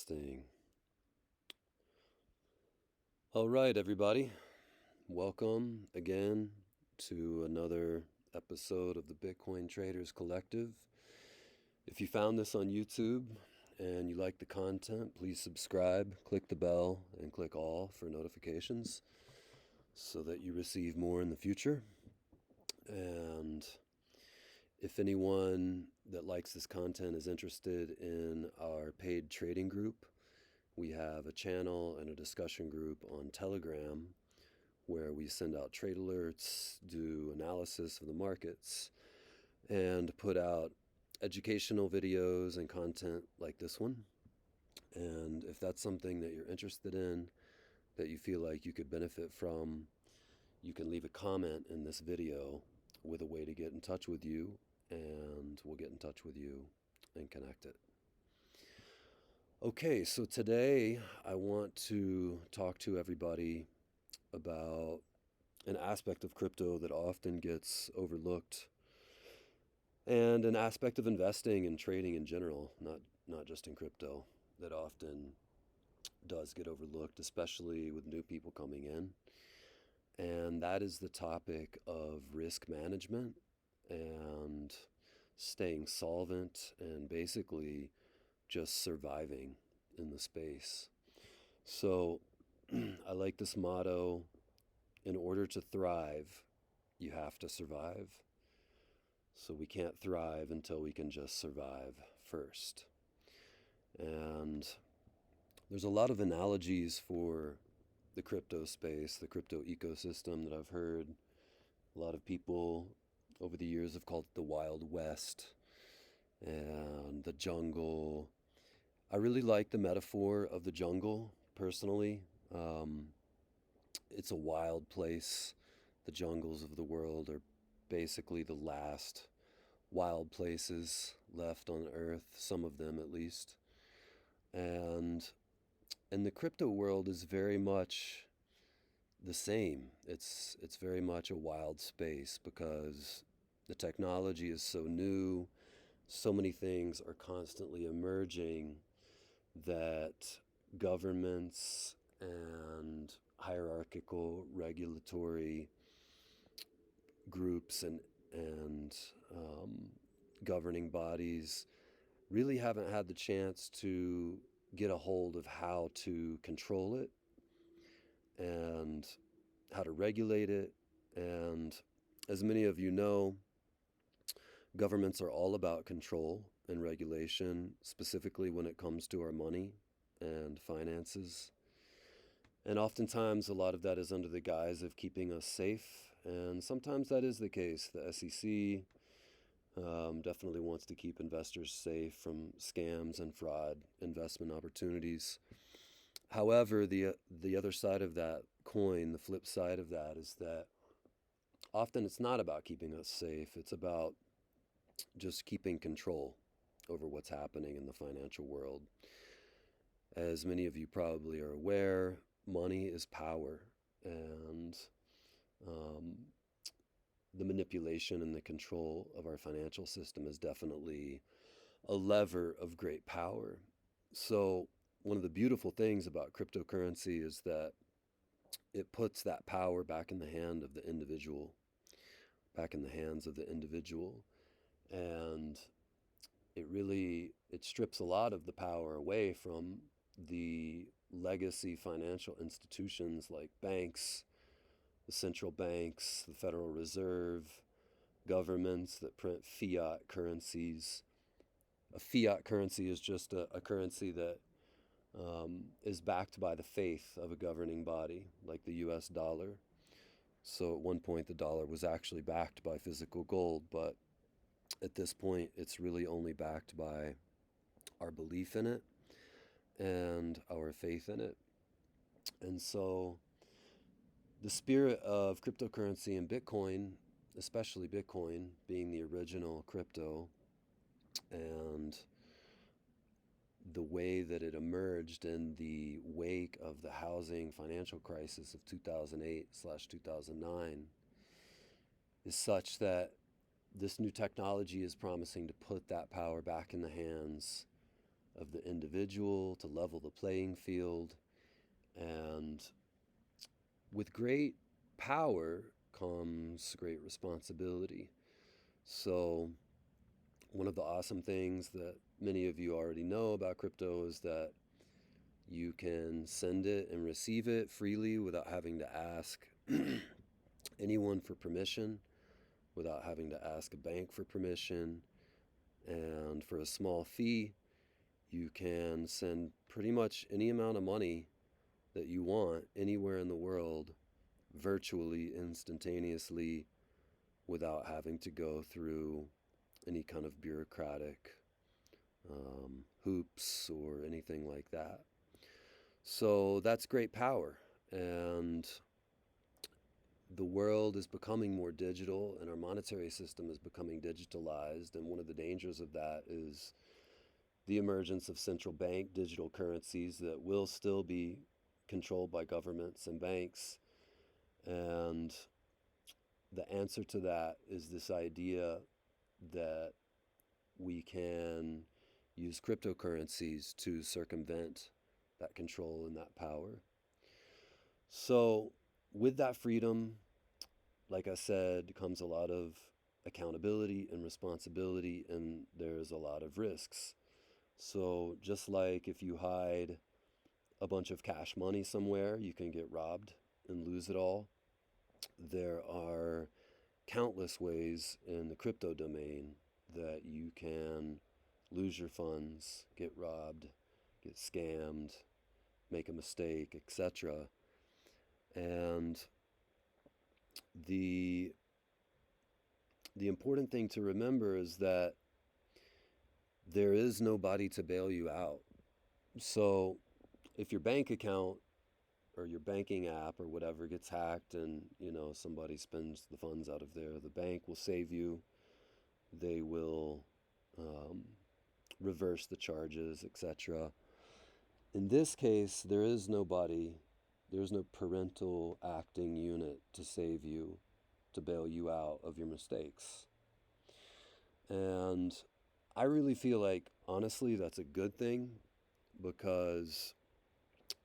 Testing. All right, everybody. Welcome again to another episode of the Bitcoin Traders Collective. If you found this on YouTube and you like the content, please subscribe, click the bell, and click all for notifications so that you receive more in the future. And if anyone that likes this content is interested in our paid trading group, we have a channel and a discussion group on Telegram where we send out trade alerts, do analysis of the markets, and put out educational videos and content like this one. And if that's something that you're interested in, that you feel like you could benefit from, you can leave a comment in this video with a way to get in touch with you, and we'll get in touch with you and connect it. Okay, so today I want to talk to everybody about an aspect of crypto that often gets overlooked, and an aspect of investing and trading in general, not just in crypto, that often does get overlooked, especially with new people coming in. And that is the topic of risk management and staying solvent and basically just surviving in the space. So I like this motto: in order to thrive, you have to survive. So we can't thrive until we can just survive first. And there's a lot of analogies for the crypto space, the crypto ecosystem that I've heard. A lot of people over the years have called it the Wild West and the jungle. I really like the metaphor of the jungle, personally. It's a wild place. The jungles of the world are basically the last wild places left on Earth, some of them at least. And the crypto world is very much the same. It's very much a wild space because the technology is so new. So many things are constantly emerging that governments and hierarchical regulatory groups and governing bodies really haven't had the chance to get a hold of how to control it and how to regulate it. And as many of you know, governments are all about control and regulation, specifically when it comes to our money and finances. And oftentimes, a lot of that is under the guise of keeping us safe. And sometimes that is the case. The SEC definitely wants to keep investors safe from scams and fraud investment opportunities. However, the other side of that coin, the flip side of that, is that often it's not about keeping us safe. It's about just keeping control over what's happening in the financial world. As many of you probably are aware, money is power, and the manipulation and the control of our financial system is definitely a lever of great power. So one of the beautiful things about cryptocurrency is that it puts that power back in the hand of the individual, back in the hands of the individual. And it strips a lot of the power away from the legacy financial institutions like banks, the central banks, the Federal Reserve, governments that print fiat currencies. A fiat currency is just a currency that is backed by the faith of a governing body, like the US dollar. So at one point, the dollar was actually backed by physical gold, but at this point, it's really only backed by our belief in it and our faith in it. And so the spirit of cryptocurrency and Bitcoin, especially Bitcoin being the original crypto, and the way that it emerged in the wake of the housing financial crisis of 2008/2009 is such that this new technology is promising to put that power back in the hands of the individual, to level the playing field. And with great power comes great responsibility. So, one of the awesome things that many of you already know about crypto is that you can send it and receive it freely without having to ask anyone for permission, without having to ask a bank for permission. And for a small fee, you can send pretty much any amount of money that you want anywhere in the world virtually, instantaneously, without having to go through any kind of bureaucratic hoops or anything like that. So that's great power. And the world is becoming more digital and our monetary system is becoming digitalized. And one of the dangers of that is the emergence of central bank digital currencies that will still be controlled by governments and banks. And the answer to that is this idea that we can use cryptocurrencies to circumvent that control and that power. So, with that freedom, like I said, comes a lot of accountability and responsibility, and there's a lot of risks. So, just like if you hide a bunch of cash money somewhere, you can get robbed and lose it all. There are countless ways in the crypto domain that you can lose your funds, get robbed, get scammed, make a mistake, etc. And the the important thing to remember is that there is nobody to bail you out. So if your bank account or your banking app or whatever gets hacked and somebody spends the funds out of there, the bank will save you. They will reverse the charges, etc. In this case, there is nobody, there's no parental acting unit to save you, to bail you out of your mistakes. And I really feel like, honestly, that's a good thing because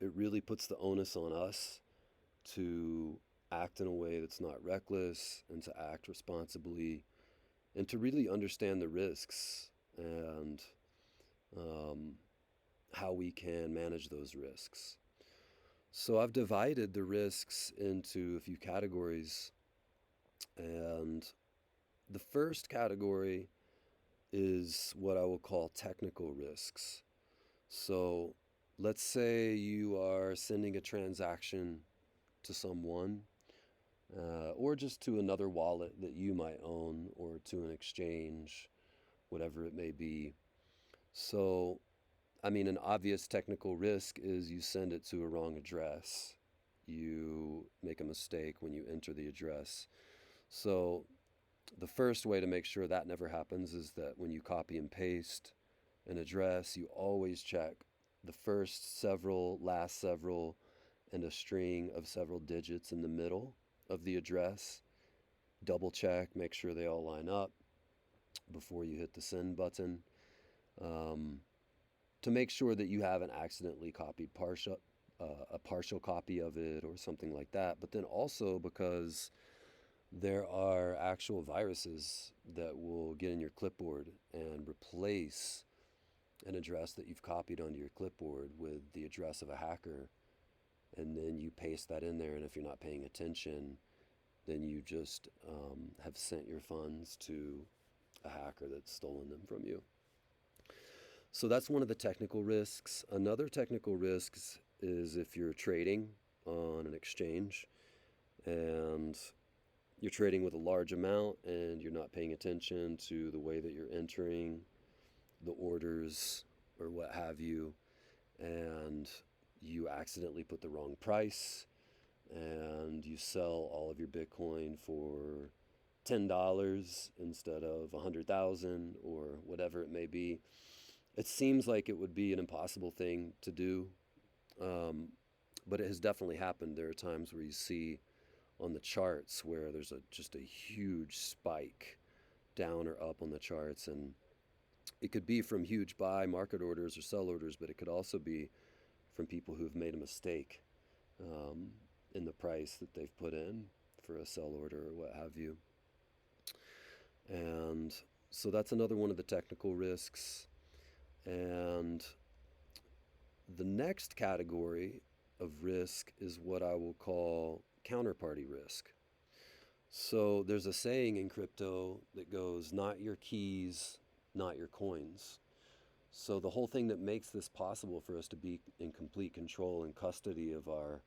it really puts the onus on us to act in a way that's not reckless and to act responsibly and to really understand the risks and how we can manage those risks. So I've divided the risks into a few categories. And the first category is what I will call technical risks. So let's say you are sending a transaction to someone or just to another wallet that you might own or to an exchange, whatever it may be. So, I mean, an obvious technical risk is you send it to a wrong address. You make a mistake when you enter the address. So, the first way to make sure that never happens is that when you copy and paste an address, you always check the first several, last several, and a string of several digits in the middle of the address. Double check, make sure they all line up before you hit the send button. To make sure that you haven't accidentally copied a partial copy of it or something like that. But then also because there are actual viruses that will get in your clipboard and replace an address that you've copied onto your clipboard with the address of a hacker. And then you paste that in there, and if you're not paying attention, then you just have sent your funds to a hacker that's stolen them from you. So that's one of the technical risks. Another technical risk is if you're trading on an exchange and you're trading with a large amount and you're not paying attention to the way that you're entering the orders or what have you, and you accidentally put the wrong price and you sell all of your Bitcoin for $10 instead of 100,000 or whatever it may be. It seems like it would be an impossible thing to do, but it has definitely happened. There are times where you see on the charts where there's just a huge spike down or up on the charts, and It could be from huge buy market orders or sell orders, but it could also be from people who've made a mistake um, in the price that they've put in for a sell order or what have you. And so that's another one of the technical risks. And the next category of risk is what I will call counterparty risk. So there's a saying in crypto that goes, not your keys, not your coins. So the whole thing that makes this possible for us to be in complete control and custody of our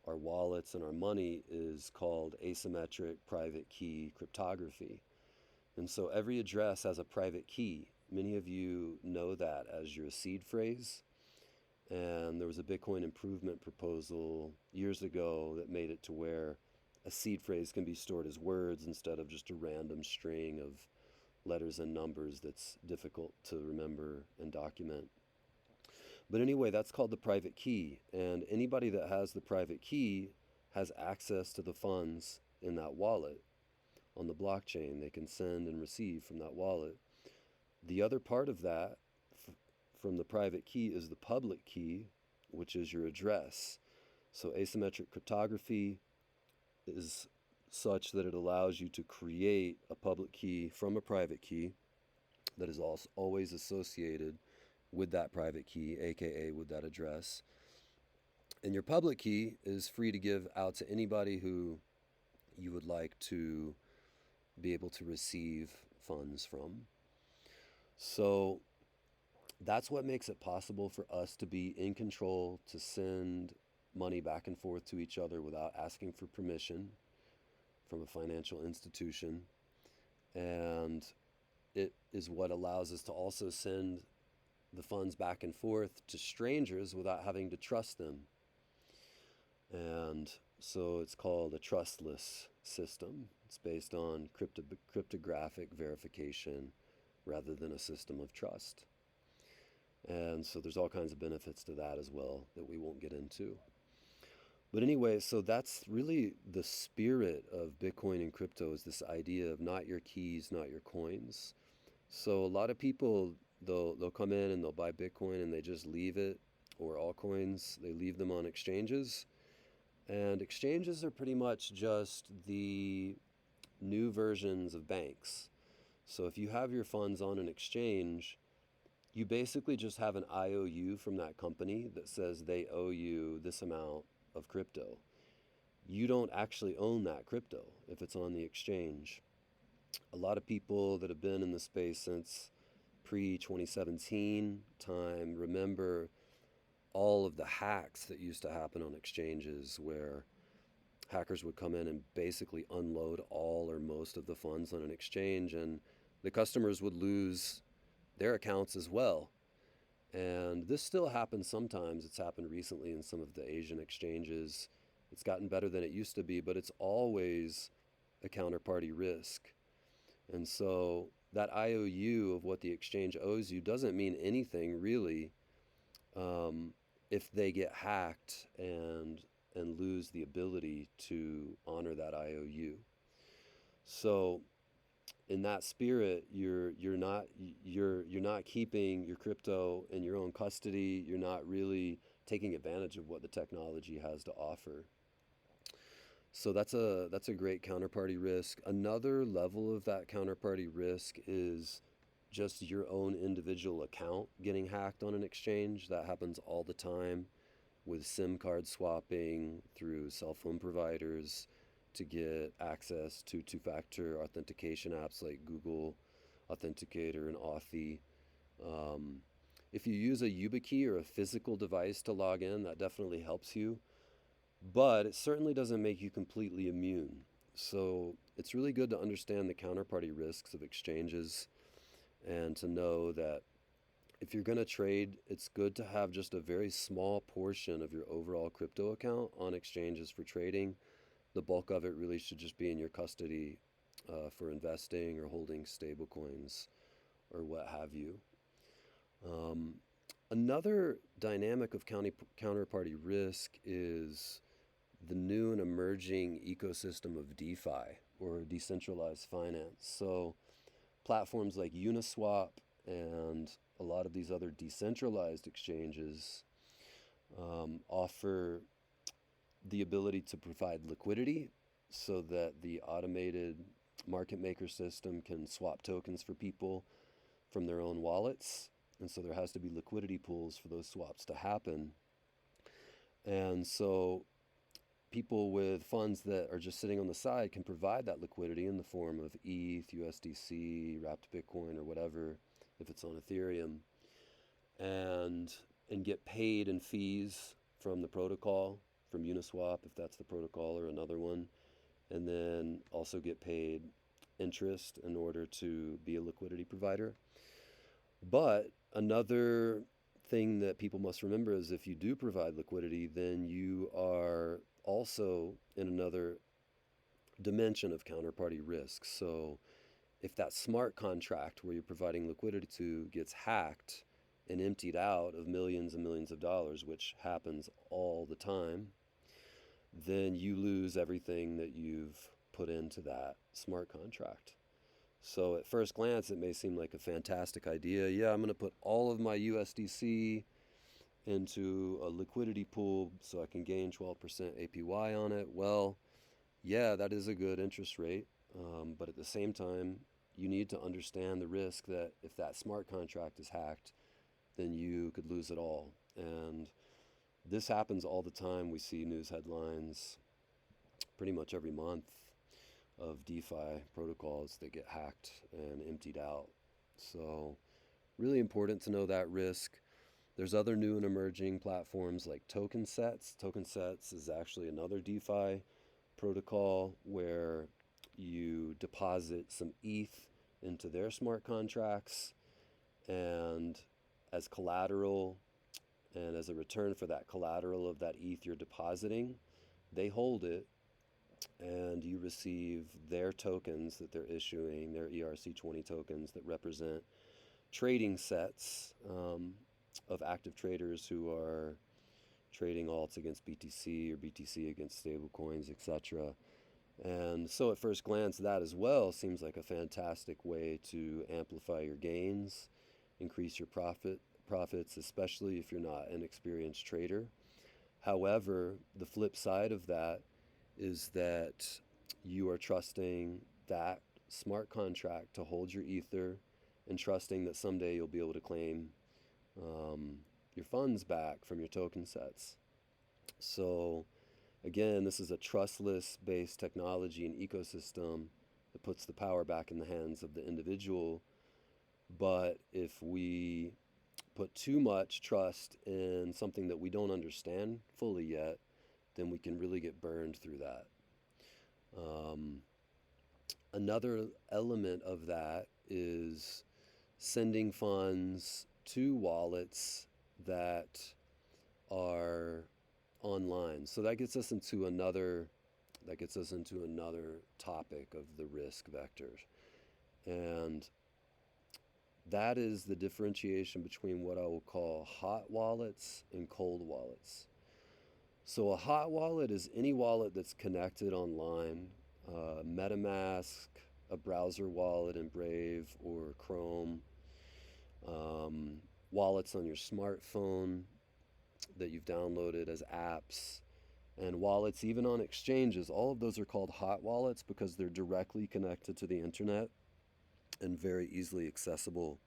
wallets and our money is called asymmetric private key cryptography. And so every address has a private key. Many of you know that as your seed phrase. And there was a Bitcoin improvement proposal years ago that made it to where a seed phrase can be stored as words instead of just a random string of letters and numbers that's difficult to remember and document. But anyway, that's called the private key. And anybody that has the private key has access to the funds in that wallet on the blockchain. They can send and receive from that wallet. The other part of that from the private key is the public key, which is your address. So asymmetric cryptography is such that it allows you to create a public key from a private key that is also always associated with that private key, aka with that address. And your public key is free to give out to anybody who you would like to be able to receive funds from. So that's what makes it possible for us to be in control, to send money back and forth to each other without asking for permission from a financial institution. And it is what allows us to also send the funds back and forth to strangers without having to trust them. And so it's called a trustless system. It's based on cryptographic verification rather than a system of trust. And so there's all kinds of benefits to that as well that we won't get into. But anyway, so that's really the spirit of Bitcoin and crypto, is this idea of not your keys, not your coins. So a lot of people, they'll come in and they'll buy Bitcoin and they just leave it, or altcoins, they leave them on exchanges. And exchanges are pretty much just the new versions of banks. So if you have your funds on an exchange, you basically just have an IOU from that company that says they owe you this amount of crypto. You don't actually own that crypto if it's on the exchange. A lot of people that have been in the space since pre-2017 time remember all of the hacks that used to happen on exchanges, where hackers would come in and basically unload all or most of the funds on an exchange, and the customers would lose their accounts as well. And this still happens sometimes. It's happened recently in some of the Asian exchanges. It's gotten better than it used to be, but it's always a counterparty risk. And so that IOU of what the exchange owes you doesn't mean anything really if they get hacked and lose the ability to honor that IOU. So in that spirit, you're not keeping your crypto in your own custody. You're not really taking advantage of what the technology has to offer. So that's a great counterparty risk. Another level of that counterparty risk is just your own individual account getting hacked on an exchange. That happens all the time with SIM card swapping through cell phone providers to get access to two-factor authentication apps like Google Authenticator and Authy. If you use a YubiKey or a physical device to log in, that definitely helps you, but it certainly doesn't make you completely immune. So it's really good to understand the counterparty risks of exchanges and to know that if you're going to trade, it's good to have just a very small portion of your overall crypto account on exchanges for trading. The bulk of it really should just be in your custody for investing or holding stable coins or what have you. Another dynamic of counterparty risk is the new and emerging ecosystem of DeFi, or decentralized finance. So platforms like Uniswap and a lot of these other decentralized exchanges offer the ability to provide liquidity so that the automated market maker system can swap tokens for people from their own wallets. And so there has to be liquidity pools for those swaps to happen. And so people with funds that are just sitting on the side can provide that liquidity in the form of ETH, USDC, wrapped Bitcoin, or whatever, if it's on Ethereum, and get paid in fees from the protocol, from Uniswap, if that's the protocol, or another one, and then also get paid interest in order to be a liquidity provider. But another thing that people must remember is if you do provide liquidity, then you are also in another dimension of counterparty risk. So if that smart contract where you're providing liquidity to gets hacked and emptied out of millions and millions of dollars, which happens all the time, then you lose everything that you've put into that smart contract. So at first glance, it may seem like a fantastic idea. Yeah, I'm going to put all of my USDC into a liquidity pool so I can gain 12% APY on it. Well, yeah, that is a good interest rate. But at the same time, you need to understand the risk that if that smart contract is hacked, then you could lose it all. And this happens all the time. We see news headlines pretty much every month of DeFi protocols that get hacked and emptied out. So really important to know that risk. There's other new and emerging platforms like token sets. Token sets is actually another DeFi protocol where you deposit some ETH into their smart contracts, and as collateral and as a return for that collateral of that ETH you're depositing, they hold it and you receive their tokens that they're issuing, their ERC20 tokens that represent trading sets of active traders who are trading alts against BTC or BTC against stablecoins, etc. And so at first glance, that as well seems like a fantastic way to amplify your gains, increase your profits, especially if you're not an experienced trader. However, the flip side of that is that you are trusting that smart contract to hold your ether and trusting that someday you'll be able to claim your funds back from your token sets. So again, this is a trustless based technology and ecosystem that puts the power back in the hands of the individual. But if we put too much trust in something that we don't understand fully yet, then we can really get burned through that. Another element of that is sending funds to wallets that are online. So that gets us into another topic of the risk vectors. And that is the differentiation between what I will call hot wallets and cold wallets. So a hot wallet is any wallet that's connected online, MetaMask, a browser wallet in Brave or Chrome, wallets on your smartphone that you've downloaded as apps, and wallets even on exchanges. All of those are called hot wallets because they're directly connected to the internet and very easily accessible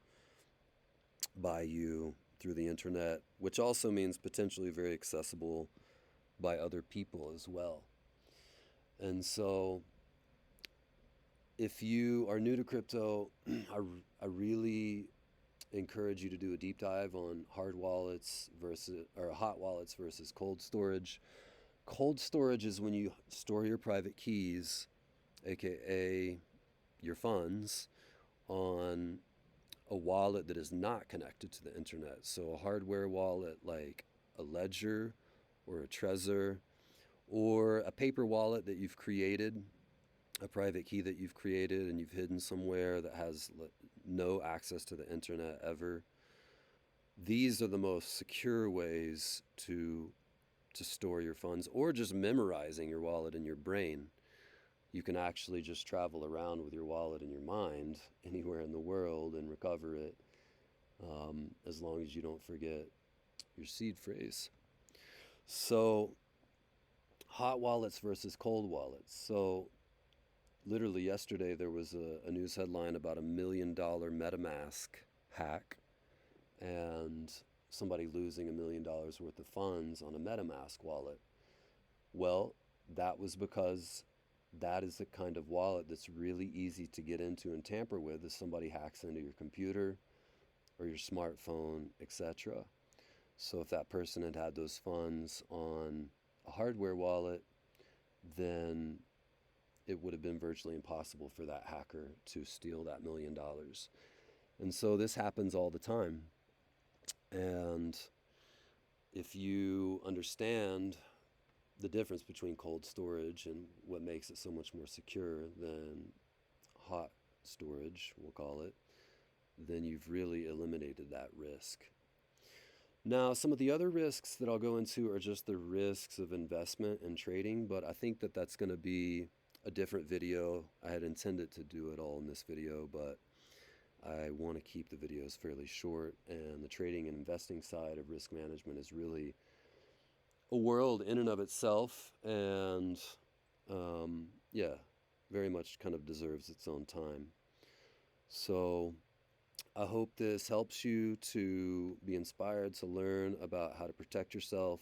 by you through the internet, which also means potentially very accessible by other people as well. And so if you are new to crypto, I really encourage you to do a deep dive on hard wallets versus or hot wallets versus cold storage. Cold storage is when you store your private keys, aka your funds, on a wallet that is not connected to the internet. So a hardware wallet like a Ledger or a Trezor, or a paper wallet that you've created, a private key that you've created and you've hidden somewhere that has no access to the internet ever. These are the most secure ways to store your funds, or just memorizing your wallet in your brain. You can actually just travel around with your wallet in your mind anywhere in the world and recover it as long as you don't forget your seed phrase. So, hot wallets versus cold wallets. So, literally yesterday there was a news headline about $1 million MetaMask hack and somebody losing $1 million worth of funds on a MetaMask wallet. Well, that was because that is the kind of wallet that's really easy to get into and tamper with if somebody hacks into your computer or your smartphone, etc. So if that person had had those funds on a hardware wallet, then it would have been virtually impossible for that hacker to steal that $1 million. And so this happens all the time. And if you understand the difference between cold storage and what makes it so much more secure than hot storage, we'll call it, then you've really eliminated that risk. Now, some of the other risks that I'll go into are just the risks of investment and trading, but I think that that's going to be a different video. I had intended to do it all in this video, but I want to keep the videos fairly short, and the trading and investing side of risk management is really a world in and of itself, and yeah, very much kind of deserves its own time. So I hope this helps you to be inspired to learn about how to protect yourself,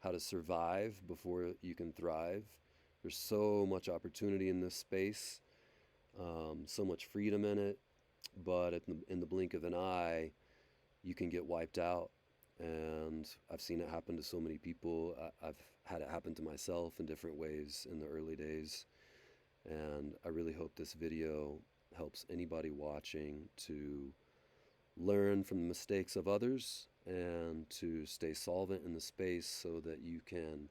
how to survive before you can thrive. There's so much opportunity in this space, so much freedom in it, but in the blink of an eye, you can get wiped out. And I've seen it happen to so many people. I've had it happen to myself in different ways in the early days. And I really hope this video helps anybody watching to learn from the mistakes of others and to stay solvent in the space so that you can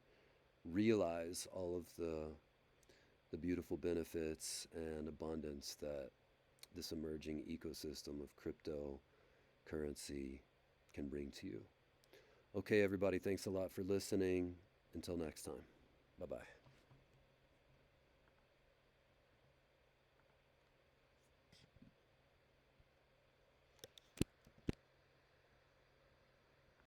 realize all of the beautiful benefits and abundance that this emerging ecosystem of cryptocurrency can bring to you. Okay, everybody, thanks a lot for listening. Until next time, bye-bye.